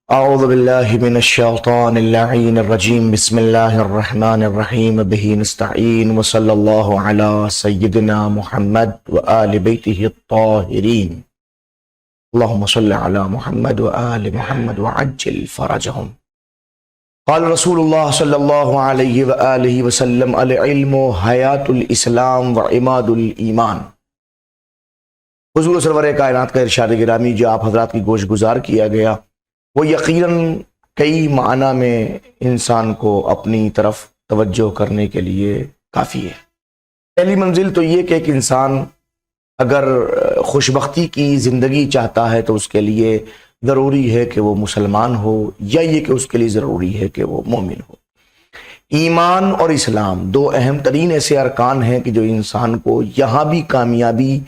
أعوذ بالله من الشيطان اللعين الرجيم بسم الله الرحمن الرحيم به نستعين وصلى الله على سيدنا محمد وآل بيته الطاهرين اللهم صل على محمد وآل محمد وعجل فرجهم. قال رسول الله صلى الله عليه وآله وسلم العلم حیات الاسلام وعماد الایمان. حضور سرور کائنات کا ارشاد گرامی جو آپ حضرات کی گوش گزار کیا گیا وہ یقیناً کئی معنی میں انسان کو اپنی طرف توجہ کرنے کے لیے کافی ہے. پہلی منزل تو یہ کہ ایک انسان اگر خوشبختی کی زندگی چاہتا ہے تو اس کے لیے ضروری ہے کہ وہ مسلمان ہو، یا یہ کہ اس کے لیے ضروری ہے کہ وہ مومن ہو. ایمان اور اسلام دو اہم ترین ایسے ارکان ہیں کہ جو انسان کو یہاں بھی کامیابی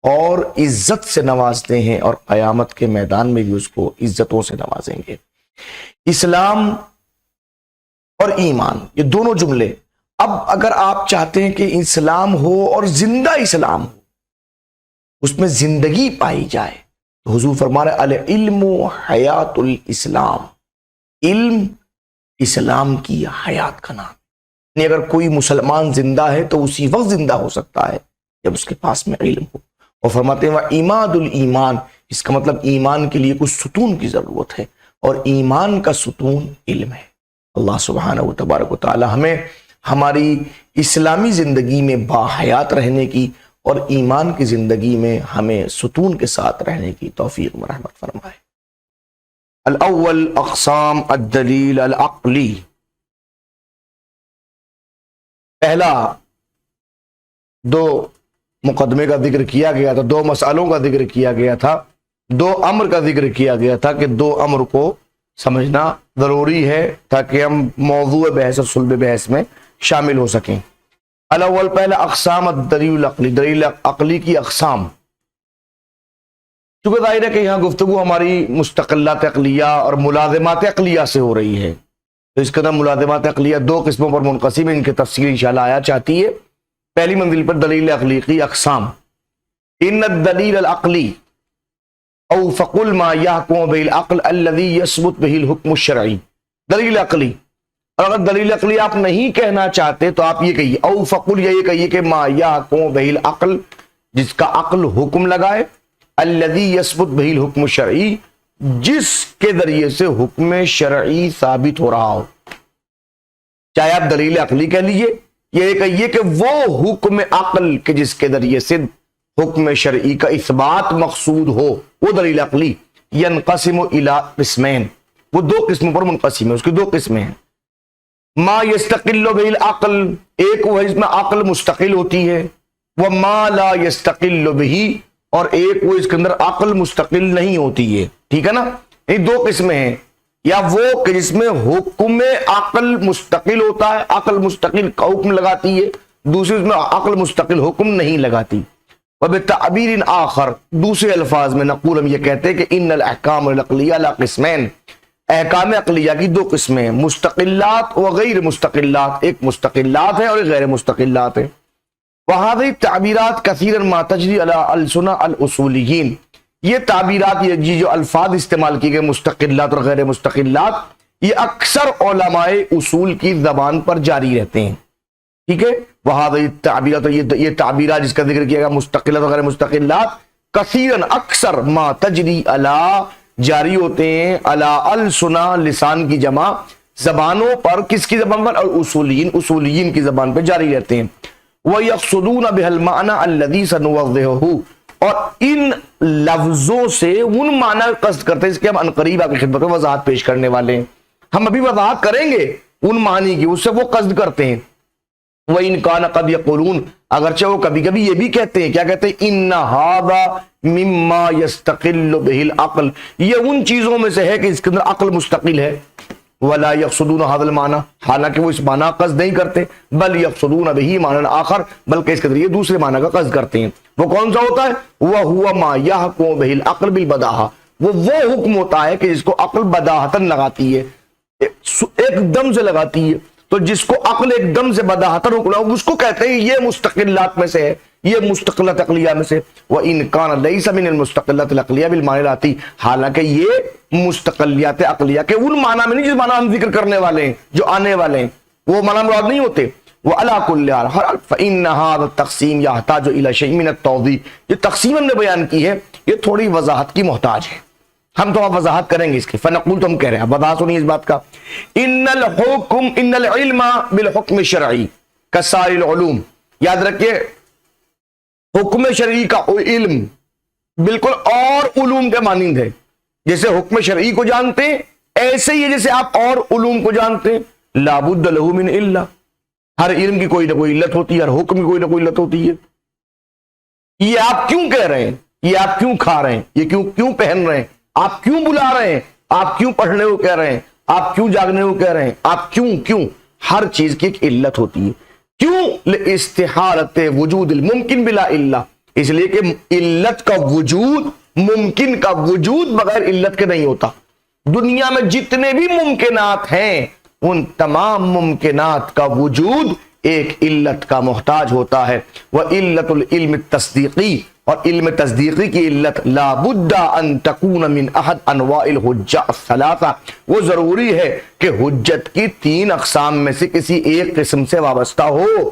اور عزت سے نوازتے ہیں اور قیامت کے میدان میں بھی اس کو عزتوں سے نوازیں گے. اسلام اور ایمان یہ دونوں جملے، اب اگر آپ چاہتے ہیں کہ اسلام ہو اور زندہ اسلام ہو، اس میں زندگی پائی جائے، تو حضور فرما رہے العلم حیات الاسلام. علم اسلام کی حیات کا نام. یعنی اگر کوئی مسلمان زندہ ہے تو اسی وقت زندہ ہو سکتا ہے جب اس کے پاس میں علم ہو. اور فرماتے ہیں وَعِمَادُ الْإِيمَانِ، اس کا مطلب ایمان کے لیے کچھ ستون کی ضرورت ہے، اور ایمان کا ستون علم ہے. اللہ سبحانہ و تبارک و تعالی ہمیں ہماری اسلامی زندگی میں باحیات رہنے کی اور ایمان کی زندگی میں ہمیں ستون کے ساتھ رہنے کی توفیق و رحمت فرمائے. الاول اقسام الدلیل العقلی. پہلا دو مقدمے کا ذکر کیا گیا تھا، دو مسئلوں کا ذکر کیا گیا تھا، دو امر کا ذکر کیا گیا تھا کہ دو امر کو سمجھنا ضروری ہے تاکہ ہم موضوع بحث اور صلب بحث میں شامل ہو سکیں. الاول پہلا اقسام الدلیل العقلی، دلیل عقلی کی اقسام. چونکہ ظاہر ہے کہ یہاں گفتگو ہماری مستقلات عقلیہ اور ملازمات عقلیہ سے ہو رہی ہے، تو اس کے اندر ملازمات عقلیہ دو قسموں پر منقسم ہے، ان کی تفصیل انشاءاللہ آیا چاہتی ہے. پہلی منزل پر دلیل عقلی کی اقسام. ان الدلیل العقلی او فقل ما يحكم به العقل الذي يثبت به الحكم الشرعی. دلیل عقلی، اور اگر دلیل عقلی آپ نہیں کہنا چاہتے تو آپ یہ کہیے او فقل، یہ کہیے کہ ما يحكم به العقل، جس کا عقل حکم لگائے، الذي يثبت به الحكم الشرعی، جس کے ذریعے سے حکم شرعی ثابت ہو رہا ہو. چاہے آپ دلیل عقلی کہہ لیجئے، یہ کہیے کہ وہ حکم عقل کے جس کے ذریعے سے حکم شرعی کا اثبات مقصود ہو، وہ دلیل عقلی. ینقسم الی قسمین، وہ دو قسموں پر منقسم ہے، اس کی دو قسمیں ہیں. ما یستقل بہ العقل، ایک وہ جس میں عقل مستقل ہوتی ہے، وما لا یستقل بہ، اور ایک وہ اس کے اندر عقل مستقل نہیں ہوتی ہے. ٹھیک ہے نا؟ یہ دو قسمیں ہیں. یا وہ کہ جس میں حکم عقل مستقل ہوتا ہے، عقل مستقل کا حکم لگاتی ہے، دوسری اس میں عقل مستقل حکم نہیں لگاتی. وبتعبیر آخر، دوسرے الفاظ میں نقول ہم یہ کہتے ہیں کہ ان الاحکام العقلیہ لا قسمین، احکام عقلیہ کی دو قسمیں ہیں، مستقلات و غیر مستقلات. ایک مستقلات ہیں اور ایک غیر مستقلات ہیں. وہذه التعبیرات کثیرا ما تجری علی السنہ الاصولیین، یہ تعبیرات، یہ جو الفاظ استعمال کی گئے مستقلات اور غیر مستقلات، یہ اکثر علماء اصول کی زبان پر جاری رہتے ہیں. ٹھیک ہے؟ وہذه التعبیرات، یہ تعبیرات جس کا ذکر کیا گیا مستقلات اور غیر مستقلات، کثیرا اکثر ما تجری علی، جاری ہوتے ہیں، علی السنہ، لسان کی جمع، زبانوں پر. کس کی زبان پر؟ اصولیین، اصولیین کی زبان پر جاری رہتے ہیں. وَيَقْصُدُونَ بِهَا الْمَعْنَى الَّذِي سَنُوَضِّحُهُ، اور ان لفظوں سے ان معنی قصد کرتے ہیں اس کے ہم عنقریب آپ کی خدمت میں وضاحت پیش کرنے والے ہیں. ہم ابھی وضاحت کریں گے ان معنی کی، اس سے وہ قصد کرتے ہیں. وَإِنْ كَانَ قَدْ يَقُولُونَ، اگرچہ وہ کبھی کبھی یہ بھی کہتے ہیں، کیا کہتے ہیں؟ إِنَّ هَذَا مِمَّا يَسْتَقِلُّ بِهِ الْعَقْلُ، یہ ان چیزوں میں سے ہے کہ اس کے اندر عقل مستقل ہے. ولا يقصدون هذا المعنى، حالانکہ وہ اس معنی قصد نہیں کرتے، بل يقصدون به معنى آخر، بلکہ اس کے ذریعے دوسرے معنی کا قصد کرتے ہیں. وہ کون سا ہوتا ہے؟ وهو ما يحكم به العقل بالبداهة، وہ حکم ہوتا ہے کہ جس کو عقل بداہتاً لگاتی ہے، ایک دم سے لگاتی ہے. تو جس کو عقل ایک دم سے بداحتر اکڑا اس کو کہتے ہیں یہ مستقلات میں سے ہے، یہ مستقلات عقلیہ میں سے۔ وَإِن كَانَ لَيْسَ مِنَ الْمُسْتَقِلَّاتِ الْعَقْلِيَّةِ بِالْمَعْنِ الْآتِي، حالانکہ یہ مستقلیات عقلیہ کے ان معنی میں نہیں جس معنی ہم ذکر کرنے والے ہیں، جو آنے والے ہیں، وہ معنی مراد نہیں ہوتے۔ وَعَلَىٰ كُلِّ حَالٍ فَإِنَّ هَذَا التَّقْسِيمَ يَحْتَاجُ إِلَىٰ شَيْءٍ مِنَ التَّوْضِيحِ، یہ تقسیم ہم نے بیان کی ہے یہ تھوڑی وضاحت کی محتاج ہے، ہم تو اب وضاحت کریں گے اس کی۔ فنقول تو ہم کہہ رہے ہیں، وضاحت ہونی اس بات کا۔ ان العلم بالحکم الشرعی کسائر العلوم، یاد رکھیے حکم شرعی کا علم بالکل اور علوم کے مانند ہے، جیسے حکم شرعی کو جانتے ہیں ایسے ہی ہے جیسے آپ اور علوم کو جانتے ہیں۔ لا بد له من الا، ہر علم کی کوئی نہ کوئی علت ہوتی ہے، ہر حکم کی کوئی نہ کوئی علت ہوتی ہے۔ یہ آپ کیوں کہہ رہے ہیں، یہ آپ کیوں کھا رہے ہیں، یہ کیوں پہن رہے ہیں، آپ کیوں بلا رہے ہیں، آپ کیوں پڑھنے کو کہہ رہے ہیں، آپ کیوں جاگنے کو کہہ رہے ہیں، آپ کیوں ہر چیز کی ایک علت ہوتی ہے۔ کیوں؟ لاستحالۃ وجود الممکن بلا الا، اس لیے کہ علت کا وجود، ممکن کا وجود بغیر علت کے نہیں ہوتا۔ دنیا میں جتنے بھی ممکنات ہیں ان تمام ممکنات کا وجود ایک علت کا محتاج ہوتا ہے۔ وعلت العلم التصدیقی، اور علم تصدیقی کی علت لا بد ان تکون من احد انواع الحجہ الثلاثہ، وہ ضروری ہے کہ حجت کی تین اقسام میں سے کسی ایک قسم سے وابستہ ہو،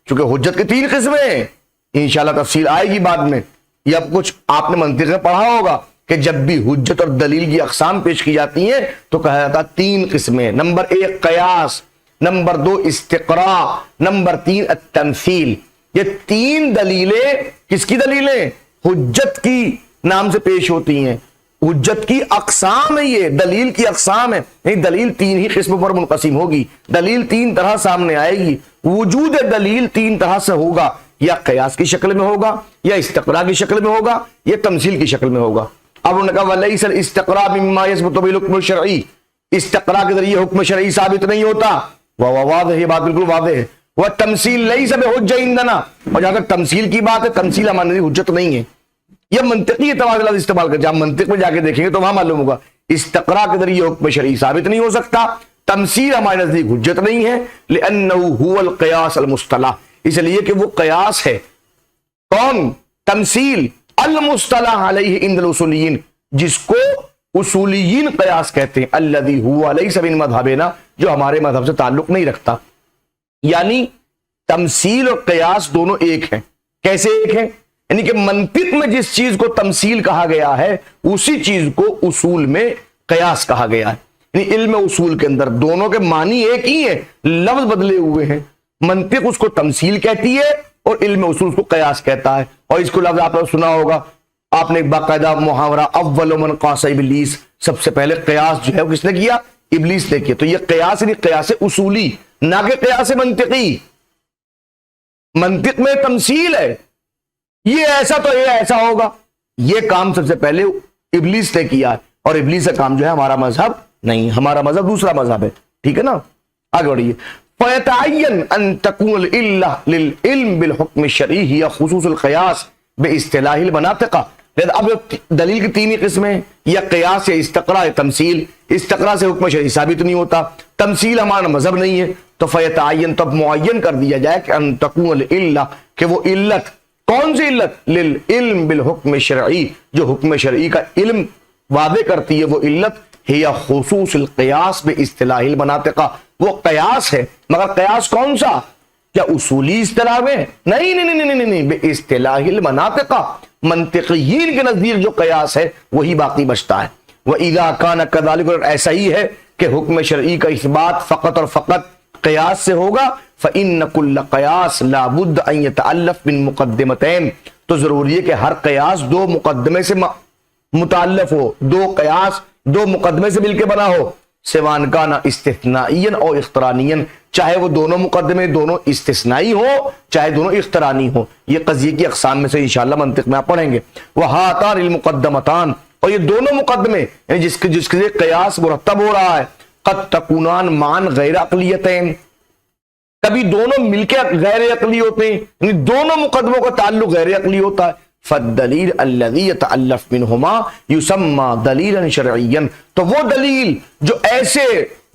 چونکہ حجت کی تین قسمیں ہیں، انشاءاللہ تفصیل آئے گی بعد میں۔ یہ اب کچھ آپ نے منطق میں پڑھا ہوگا کہ جب بھی حجت اور دلیل کی اقسام پیش کی جاتی ہیں تو کہا جاتا تین قسمیں، نمبر ایک قیاس، نمبر دو استقراء، نمبر تین التمثیل۔ یہ تین دلیلیں کس کی دلیلیں؟ حجت کی نام سے پیش ہوتی ہیں، حجت کی اقسام ہے، یہ دلیل کی اقسام ہے، نہیں دلیل تین ہی قسموں پر منقسم ہوگی، دلیل تین طرح سامنے آئے گی، وجود دلیل تین طرح سے ہوگا، یا قیاس کی شکل میں ہوگا، یا استقراء کی شکل میں ہوگا، یا تمثیل کی شکل میں ہوگا۔ اب انہوں نے کہا وَلَيْسَ الْإِسْتِقْرَاءُ مِمَّا يَثْبُتُ بِالْحُكْمِ الشَّرْعِيِّ، استقراء کے ذریعے حکم شرعی ثابت نہیں ہوتا، وہ واضح ہے، یہ بات بالکل واضح ہے۔ وَالتَّمْثِيلُ لَيْسَ بِحُجَّةٍ عِندَنَا، اور جہاں تک تمثیل کی بات ہے تمثیل ہمارے لیے حجت نہیں ہے، یہ منطقی اعتبار سے استعمال کر، جب منطق میں جا کے دیکھیں گے تو وہاں معلوم ہوگا استقراء کے ذریعے حکم شرعی ثابت نہیں ہو سکتا، تمثیل ہمارے نزدیک حجت نہیں ہے، لِأَنَّهُ هُوَ الْقِيَاسُ الْمُصْطَلَح، اس لیے کہ وہ قیاس ہے، کون؟ تمثیل، المصطلح علیہ عند الاصولیین، جس کو اصولیین قیاس کہتے ہیں، الذی هو لیس من مذہبنا، جو ہمارے مذہب سے تعلق نہیں رکھتا۔ یعنی تمثیل اور قیاس دونوں ایک ہیں۔ کیسے ایک ہیں؟ یعنی کہ منطق میں جس چیز کو تمثیل کہا گیا ہے اسی چیز کو اصول میں قیاس کہا گیا ہے، یعنی علم اصول کے اندر دونوں کے معنی ایک ہی ہیں، لفظ بدلے ہوئے ہیں، منطق اس کو تمثیل کہتی ہے اور علم اصول اس کو قیاس کہتا ہے۔ اور اس کو لفظ آپ نے سنا ہوگا، آپ نے ایک باقاعدہ محاورہ اول من قاس ابلیس، سب سے پہلے قیاس جو ہے وہ کس نے کیا؟ ابلیس نے کیا۔ تو یہ قیاس یعنی قیاس اصولی، نہ کہ قیاس منطقی۔ منطق میں تمثیل ہے، یہ ایسا تو یہ ایسا ہوگا، یہ کام سب سے پہلے ابلیس نے کیا ہے، اور ابلیس کا کام جو ہے ہمارا مذہب نہیں، ہمارا مذہب دوسرا مذہب ہے، ٹھیک ہے نا؟ آگے بڑھیے۔ فَيَتَعَيَّنْ أَن تَكُونَ الْعِلَّةُ لِلْعِلْمِ بِالْحُكْمِ الشَّرْعِيِّ هِيَ خُصُوصُ الْقِيَاسِ بِاصْطِلَاحِ الْمَنَاطِقِ۔ اب دلیل کی تین ہی قسمیں، یا قیاس یا استقراء یا تمثیل۔ استقراء سے حکم شرعی ثابت نہیں ہوتا، تمثیل ہمارا مذہب نہیں ہے، تو فیتعین، تب معین کر دیا جائے کہ ان تکون العلہ، کہ وہ علت، کون سی علت؟ للعلم بالحکم الشرعی، جو حکم شرعی کا علم واضح کرتی ہے، وہ علت ہے خصوص القیاس باصطلاح المناطق، وہ قیاس ہے، مگر قیاس کون سا؟ کیا اصولی اصطلاح میں؟ نہیں نہیں نہیں نہیں نہیں، باصطلاح المناطق، منطقیین کے نزدیک جو قیاس ہے وہی باقی بچتا ہے۔ وَإِذَا كَانَ كَذَلِكَ، اور ایسا ہی ہے کہ حکم شرعی کا اثبات فقط اور فقط قیاس سے ہوگا، فَإِنَّ كُلَّ قیاس لَا بُدَّ أَن يَتَأَلَّفْ مِن مُقَدِّمَتَيْن، تو ضروری ہے کہ ہر قیاس دو مقدمے سے متعلف ہو، دو قیاس دو مقدمے سے مل کے بنا ہو، سوان کان استثنائیاً اور اقترانیاً، چاہے وہ دونوں مقدمے دونوں استثنائی ہو چاہے دونوں اقترانی ہو۔ یہ قضیے کی اقسام میں سے انشاءاللہ منطق میں آپ پڑھیں گے۔ وہاتان المقدمتان، اور یہ دونوں مقدمے یعنی جس کے قیاس مرتب ہو رہا ہے، قد تکونان معاً غیر عقلیتین، کبھی دونوں مل کے غیر عقلی ہوتے ہیں، یعنی دونوں مقدموں کا تعلق غیر عقلی ہوتا ہے۔ فالدلیل الذی یتألف منہما یسمى دلیلا شرعیا، تو وہ دلیل جو ایسے